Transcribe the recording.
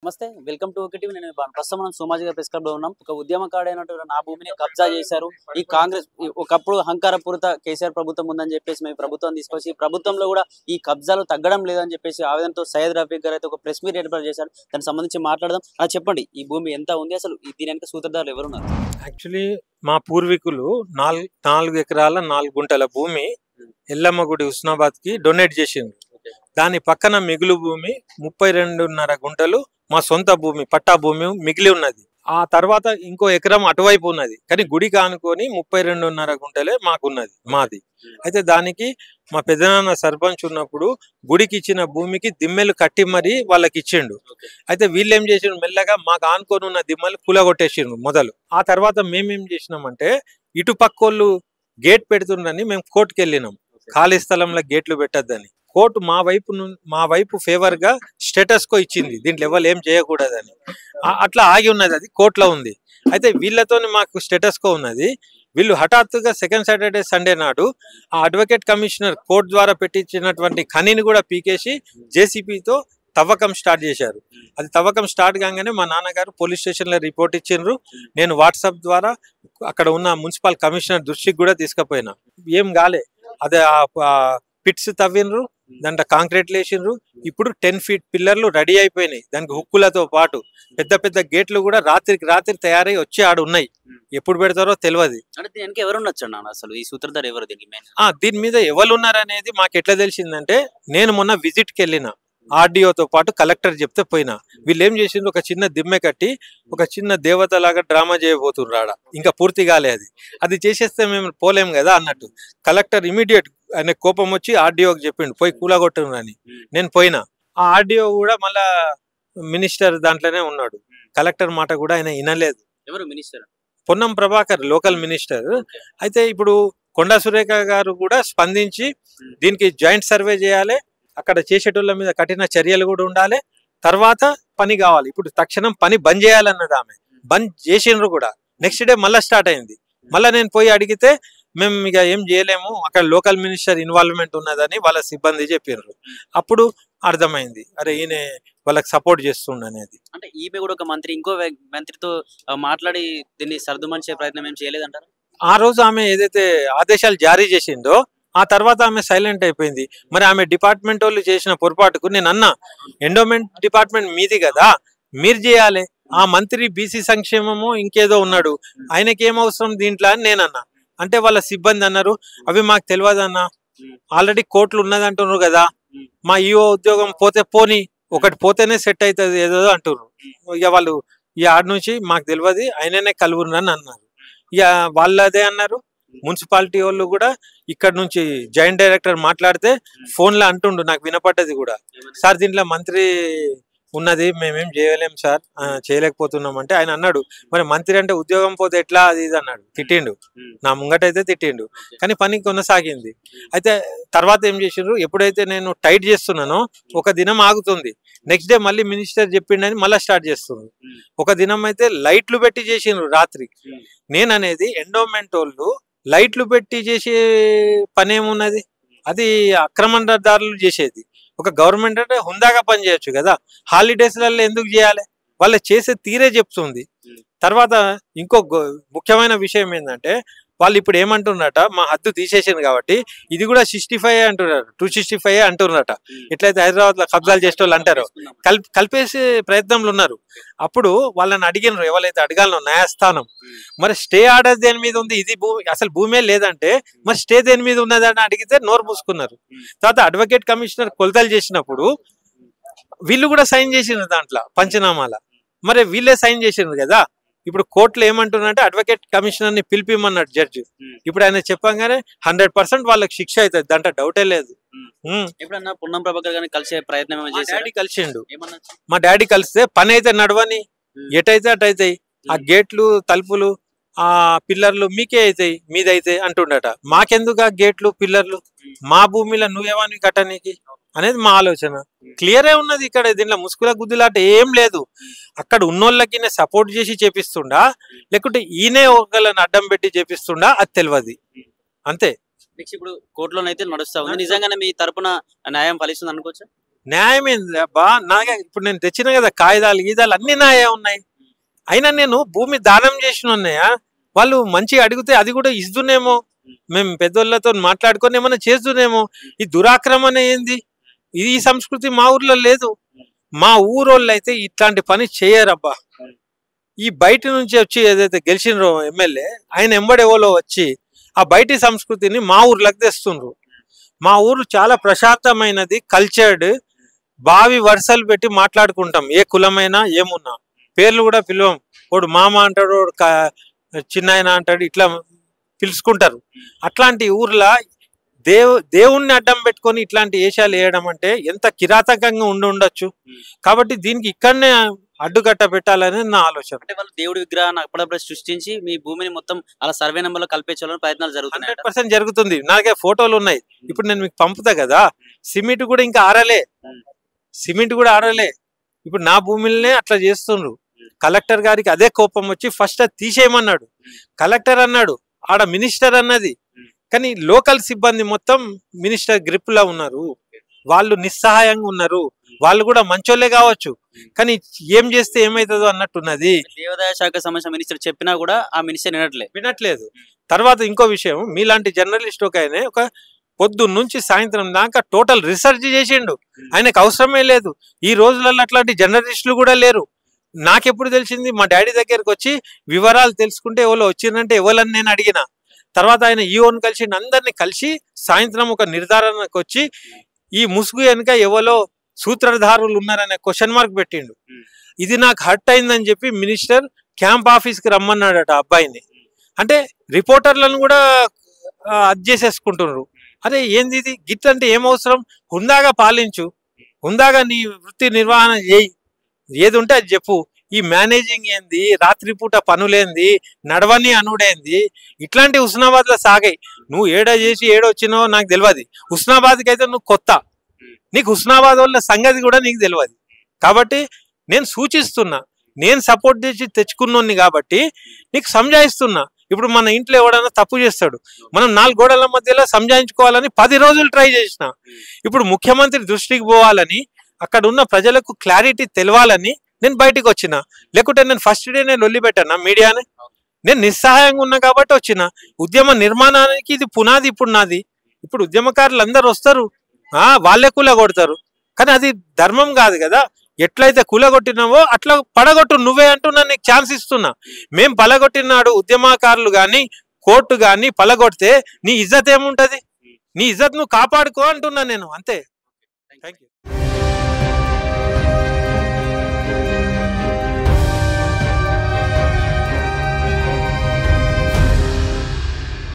నమస్తే, welcome to ఒకటి. నేను ప్రస్తుతం మనం సోమాజిగూడ ప్రెస్ క్లబ్ లో ఉన్నాం. ఒక ఉద్యమకారుడైనటువంటి నా భూమిని కబ్జా చేశారు ఈ కాంగ్రెస్. ఒకప్పుడు అహంకారపూరిత కేసీఆర్ ప్రభుత్వం ఉందని చెప్పేసి మేము ప్రభుత్వం తీసుకొచ్చి ప్రభుత్వంలో కూడా ఈ కబ్జాలు తగ్గడం లేదని చెప్పేసి ఆవేదనతో సయ్యద్ రఫీక్ గారు అయితే ఒక ప్రెస్ మీట్ ఏర్పాటు చేశారు. దానికి సంబంధించి మాట్లాడదాం. చెప్పండి, ఈ భూమి ఎంత ఉంది, అసలు దీని వెనక సూత్రధారులు ఎవరున్నారు? యాక్చువల్లీ మా పూర్వీకులు 4 ఎకరాల 4 గుంటల భూమి ఎల్లమ్మ గుడి హుస్నాబాద్ కి డొనేట్ చేసిండ్రు. దాని పక్కన మిగులు భూమి 32.5 గుంటలు మా సొంత భూమి, పట్టా భూమి మిగిలి ఉన్నది. ఆ తర్వాత ఇంకో ఎకరం అటువైపు ఉన్నది, కానీ గుడి కానుకొని 32.5 గుంటలే మాకున్నది, మాది. అయితే దానికి మా పెద్దనాన్న సర్పంచ్ ఉన్నప్పుడు గుడికి ఇచ్చిన భూమికి దిమ్మెలు కట్టి మరీ వాళ్ళకి ఇచ్చిండు. అయితే వీళ్ళు ఏం చేసిండు, మెల్లగా మాకు ఆనుకొని ఉన్న దిమ్మలు కూలగొట్టేసిండు మొదలు. ఆ తర్వాత మేమేం చేసినామంటే, ఇటు పక్కోళ్ళు గేట్ పెడుతుండని మేము కోర్టుకు వెళ్ళినాం, ఖాళీ స్థలంలో గేట్లు పెట్టద్దని. కోర్టు మా వైపు ఫేవర్ గా స్టేటస్ కో ఇచ్చింది, దీంట్లో ఎవరు ఏం చేయకూడదని. అట్లా ఆగి ఉన్నది, అది కోర్టులో ఉంది. అయితే వీళ్ళతో మాకు స్టేటస్ కో ఉన్నది. వీళ్ళు హఠాత్తుగా సెకండ్ సాటర్డే సండే నాడు ఆ అడ్వకేట్ కమిషనర్ కోర్టు ద్వారా పెట్టించినటువంటి ఖనీని కూడా పీకేసి జేసీబీతో తవ్వకం స్టార్ట్ చేశారు. అది తవ్వకం స్టార్ట్ కాగానే మా నాన్నగారు పోలీస్ స్టేషన్లో రిపోర్ట్ ఇచ్చిండ్రు. నేను వాట్సాప్ ద్వారా అక్కడ ఉన్న మున్సిపల్ కమిషనర్ దృష్టికి కూడా తీసుకుపోయినా. ఏం కాలే, అదే పిట్స్ తవ్విండ్రు, దాంట్లో కాంక్రీట్లు వేసిండ్రు. ఇప్పుడు 10 ఫీట్ పిల్లర్లు రెడీ అయిపోయినాయి, దానికి హుక్కులతో పాటు పెద్ద పెద్ద గేట్లు కూడా రాత్రికి రాత్రి తయారై వచ్చి ఆడ ఉన్నాయి. ఎప్పుడు పెడతారో తెలియదు. దీనికి ఎవరు ఉండొచ్చు అసలు ఈ సూత్రధారు ఎవరు? దీని మీద ఎవరు ఉన్నారనేది మాకు ఎట్లా తెలిసిందంటే, నేను మొన్న విజిట్కి వెళ్ళిన ఆర్డీఓతో పాటు కలెక్టర్ చెప్తే పోయినా. వీళ్ళు ఏం చేసిండ్రు, ఒక చిన్న దిమ్మె కట్టి ఒక చిన్న దేవత లాగా డ్రామా చేయబోతున్నారు ఆడ. ఇంకా పూర్తి కాలే, అది చేసేస్తే మేము పోలేం కదా అన్నట్టు. కలెక్టర్ ఇమీడియట్ ఆయన కోపం వచ్చి ఆర్డీఓకి చెప్పిండు, పోయి కూలగొట్టనని. నేను పోయినా. ఆ ఆర్డీఓ కూడా మళ్ళా మినిస్టర్ దాంట్లోనే ఉన్నాడు. కలెక్టర్ మాట కూడా ఆయన వినలేదు. ఎవరు minister? Ponnam Prabhakar, local minister. అయితే ఇప్పుడు కొండా సురేఖ గారు కూడా స్పందించి దీనికి జాయింట్ సర్వే చేయాలి, అక్కడ చేసేటోళ్ళ మీద కఠిన చర్యలు కూడా ఉండాలి, తర్వాత పని కావాలి. ఇప్పుడు తక్షణం పని బంద్ చేయాలన్నది ఆమె. బంద్ చేసిండ్రు కూడా. నెక్స్ట్ డే మళ్ళీ స్టార్ట్ అయింది. మళ్ళీ నేను పోయి అడిగితే, మేము ఇక ఏం చేయలేము, అక్కడ లోకల్ మినిస్టర్ ఇన్వాల్వ్మెంట్ ఉన్నదని వాళ్ళ సిబ్బంది చెప్పినారు. అప్పుడు అర్థమైంది, అరే ఈయన వాళ్ళకి సపోర్ట్ చేస్తుండనేది. అంటే ఈమె కూడా ఒక మంత్రి ఇంకో మంత్రితో మాట్లాడి దీన్ని సర్దుమనిచే ప్రయత్నం ఏం చేయలేదంటారు? ఆ రోజు ఆమె ఏదైతే ఆదేశాలు జారీ చేసిందో ఆ తర్వాత ఆమె సైలెంట్ అయిపోయింది. మరి ఆమె డిపార్ట్మెంట్ వాళ్ళు చేసిన పొరపాటుకు నేను అన్నా, ఎండోమెంట్ డిపార్ట్మెంట్ మీది కదా, మీరు చేయాలి. ఆ మంత్రి బీసీ సంక్షేమము ఇంకేదో ఉన్నాడు, ఆయనకి ఏం అవసరం దీంట్లో అని నేను అన్నా. అంటే వాళ్ళ సిబ్బంది అన్నారు, అవి మాకు తెలియదు అన్న, ఆల్రెడీ కోర్టులు ఉన్నది అంటున్నారు కదా, మా ఈఓ ఉద్యోగం పోతే పోని, ఒకటి పోతేనే సెట్ అవుతుంది ఏదో అంటున్నారు. ఇక వాళ్ళు ఈ ఆడ నుంచి మాకు తెలియదు, ఆయననే కలువురని అన్నారు. ఇక వాళ్ళు అదే అన్నారు. మున్సిపాలిటీ వాళ్ళు కూడా ఇక్కడ నుంచి జాయింట్ డైరెక్టర్ మాట్లాడితే ఫోన్లో అంటుండు, నాకు వినపడ్డది కూడా, సార్ దీంట్లో మంత్రి ఉన్నది, మేమేం చేయలేం సార్, చేయలేకపోతున్నాం అంటే. ఆయన అన్నాడు, మరి మంత్రి అంటే ఉద్యోగం పోతే ఎట్లా, అది ఇది అన్నాడు. తిట్టిండు, నా ముంగటైతే తిట్టిండు, కానీ పని కొనసాగింది. అయితే తర్వాత ఏం చేసిండ్రు, ఎప్పుడైతే నేను టైట్ చేస్తున్నానో ఒక దినం ఆగుతుంది, నెక్స్ట్ డే మళ్ళీ మినిస్టర్ చెప్పిండని మళ్ళీ స్టార్ట్ చేస్తుంది. ఒక దినం అయితే లైట్లు పెట్టి చేసిండ్రు రాత్రి. నేననేది, ఎండోమెంట్ వాళ్ళు లైట్లు పెట్టి చేసే పని ఏమున్నది, అది అక్రమణదారులు చేసేది. ఒక గవర్నమెంట్ అంటే హుందాగా పని చేయొచ్చు కదా, హాలిడేస్లలో ఎందుకు చేయాలి? వాళ్ళు చేసే తీరే చెప్తుంది. తర్వాత ఇంకో ముఖ్యమైన విషయం ఏంటంటే, వాళ్ళు ఇప్పుడు ఏమంటున్నారట, మా హద్దు తీసేసింది కాబట్టి ఇది కూడా 65 అంటున్నారు, 265 అంటున్నారట. ఎట్లయితే హైదరాబాద్ లో కబ్జాలు చేసే వాళ్ళు అంటారు, కలిపేసే ప్రయత్నంలో ఉన్నారు. అప్పుడు వాళ్ళని అడిగినారు, ఎవరైతే అడగాలనో న్యాయస్థానం, మరి స్టే ఆర్డర్ దేని మీద ఉంది, ఇది భూమి అసలు భూమే లేదంటే మరి స్టే దేని మీద ఉన్నదని అడిగితే నోరు మూసుకున్నారు. తర్వాత అడ్వకేట్ కమిషనర్ కొలతలు చేసినప్పుడు వీళ్ళు కూడా సైన్ చేసినారు దాంట్లో పంచనామాల. మరి వీళ్ళే సైన్ చేసినారు కదా. ఇప్పుడు కోర్టులో ఏమంటున్నారంటే, అడ్వకేట్ కమిషనర్ ని పిలిపిమన్నాడు జడ్జి. ఇప్పుడు ఆయన చెప్పగానే 100% వాళ్ళకి శిక్ష అవుతుంది, దాంట్లో డౌటే లేదు. ఎప్పుడన్నా పొన్నం ప్రభాకర్ గారిని కలిసే ప్రయత్నం డాడీ కలిసిండు. మా డాడీ కలిస్తే పని అయితే నడవని, ఎటైతే అటైతాయి, ఆ గేట్లు తలుపులు ఆ పిల్లర్లు మీకే అవుతాయి, మీదైతే అంటుండట. మాకెందుకు ఆ గేట్లు పిల్లర్లు, మా భూమిలో నువ్వేమని కట్టనీకి అనేది మా ఆలోచన. క్లియరే ఉన్నది. ఇక్కడ దీంట్లో ముసుగుల గుద్దులాట ఏం లేదు. అక్కడ ఉన్నోళ్ళకి సపోర్ట్ చేసి చేపిస్తుండా, లేకుంటే ఈయనే ఒకళ్ళని అడ్డం పెట్టి చేపిస్తుండా, అది తెలియదు అంతే. ఇప్పుడు కోర్టులోనైతే నడుస్తా ఉంది, నిజంగానే మీ తరపున న్యాయం ఫలిస్తుంది అనుకోవచ్చు? న్యాయం ఏంది అబ్బా? నాకే ఇప్పుడు నేను తెచ్చిన కదా కాగితాలు గీతాలు అన్ని నాయే ఉన్నాయి. అయినా నేను భూమి దానం చేసిన ఉన్నాయా? వాళ్ళు మంచిగా అడిగితే అది కూడా ఇస్తునేమో, మేము పెద్దోళ్ళతో మాట్లాడుకొని ఏమన్నా చేస్తునేమో. ఈ దురాక్రమణ ఏంది? ఈ సంస్కృతి మా ఊర్లో లేదు. మా ఊరోళ్ళు అయితే ఇట్లాంటి పని చేయరబ్బా. ఈ బయట నుంచి వచ్చి ఏదైతే గెలిచినరో ఎమ్మెల్యే ఆయన ఎంబడెవలో వచ్చి ఆ బయటి సంస్కృతిని మా ఊర్లోకి తెస్తుండ్రు. మా ఊరు చాలా ప్రశాంతమైనది, కల్చర్డ్. బావి వరుసలు పెట్టి మాట్లాడుకుంటాం, ఏ కులమైనా ఏమున్నా. పేర్లు కూడా పిలవం. వాడు మామ అంటాడు, వాడు చిన్నాయన అంటాడు, ఇట్లా పిలుచుకుంటారు. అట్లాంటి ఊర్లో దేవుణ్ణి అడ్డం పెట్టుకొని ఇట్లాంటి వేషాలు వేయడం అంటే ఎంత కిరాతకంగా ఉండొచ్చు. కాబట్టి దీనికి ఇక్కడనే అడ్డుకట్ట పెట్టాలని నా ఆలోచన. అంటే వాళ్ళు దేవుడి విగ్రహాన్ని అప్పుడప్పుడు సృష్టించి మీ భూమిని మొత్తం అలా సర్వే నెంబర్ లో కల్పించాలని ప్రయత్నాలు జరుగుతున్నాయి. 100% జరుగుతుంది. నాకే ఫోటోలు ఉన్నాయి, ఇప్పుడు నేను మీకు పంపుతా కదా. సిమెంట్ కూడా ఇంకా ఆరలే, ఇప్పుడు నా భూమిలోనే అట్లా చేస్తుండ్రు. కలెక్టర్ గారికి అదే కోపం వచ్చి ఫస్ట్ అది తీసేయమన్నాడు. కలెక్టర్ అన్నాడు, ఆడ మినిస్టర్ అన్నది. కానీ లోకల్ సిబ్బంది మొత్తం మినిస్టర్ గ్రిప్ లో ఉన్నారు, వాళ్ళు నిస్సహాయంగా ఉన్నారు. వాళ్ళు కూడా మంచోళ్ళే కావచ్చు, కానీ ఏం చేస్తే ఏమైతుందో అన్నట్టున్నది. దేవాదాయ శాఖ సంబంధించిన మినిస్టర్ చెప్పినా కూడా ఆ మినిస్టర్ వినట్లేదు. తర్వాత ఇంకో విషయం, మీలాంటి జర్నలిస్ట్ ఒక పొద్దున్న నుంచి సాయంత్రం దాకా టోటల్ రీసెర్చ్ చేసిండు. ఆయనకు అవసరమే లేదు. ఈ రోజులలో అట్లాంటి జర్నలిస్టులు కూడా లేరు. నాకెప్పుడు తెలిసింది, మా డాడీ దగ్గరకు వచ్చి వివరాలు తెలుసుకుంటే ఎవరో వచ్చిందంటే ఎవరని నేను అడిగిన. తర్వాత ఆయన ఈఓని కలిసి అందరినీ కలిసి సాయంత్రం ఒక నిర్ధారణకు వచ్చి ఈ ముసుగు వెనుక ఎవరో సూత్రధారులు ఉన్నారనే క్వశ్చన్ మార్క్ పెట్టిండు. ఇది నాకు హర్ట్ అయిందని చెప్పి మినిస్టర్ క్యాంప్ ఆఫీస్కి రమ్మన్నాడట అబ్బాయిని. అంటే రిపోర్టర్లను కూడా అది చేసేసుకుంటున్నారు. అరే ఏంది ఇది? గిట్లంటే ఏం అవసరం? హుందాగా పాలించు, హుందాగా నీ వృత్తి నిర్వహణ చేయి, ఏది ఉంటే అది చెప్పు. ఈ మేనేజింగ్ ఏంది, రాత్రిపూట పనులేంది, నడవని అనుడేంది, ఇట్లాంటి హుస్నాబాద్ లో సాగాయి. నువ్వు ఏడో చేసి ఏడొచ్చినావో నాకు తెలియదు. హుస్నాబాద్కి అయితే నువ్వు కొత్త, నీకు హుస్నాబాద్ వాళ్ళ సంగతి కూడా నీకు తెలియదు. కాబట్టి నేను సూచిస్తున్నా, నేను సపోర్ట్ చేసి తెచ్చుకున్నోని కాబట్టి నీకు సంజాయిస్తున్నా. ఇప్పుడు మన ఇంట్లో ఎవడన్నా తప్పు చేస్తాడు, మనం 4 గోడల మధ్యలో సంజాయించుకోవాలని 10 రోజులు ట్రై చేసిన. ఇప్పుడు ముఖ్యమంత్రి దృష్టికి పోవాలని, అక్కడ ఉన్న ప్రజలకు క్లారిటీ తెలవాలని నేను బయటికి వచ్చిన. లేకుంటే నేను ఫస్ట్ డే నేను లొల్లి పెట్టాను మీడియాని. నేను నిస్సహాయంగా ఉన్నా కాబట్టి వచ్చిన. ఉద్యమ నిర్మాణానికి ఇది పునాది ఇప్పుడు నాది. ఇప్పుడు ఉద్యమకారులు అందరు వస్తారు, వాళ్ళే కూలగొడతారు. కానీ అది ధర్మం కాదు కదా. ఎట్లయితే కూలగొట్టినావో అట్లా పడగొట్టు నువ్వే అంటున్నా, నీకు ఛాన్స్ ఇస్తున్నా. మేం పలగొట్టినాడు ఉద్యమకారులు కానీ కోర్టు కానీ పలగొడితే నీ ఇజ్జత్ ఏముంటది? నీ ఇజ్జత్ నువ్వు కాపాడుకో అంటున్నా నేను, అంతే. Thank you.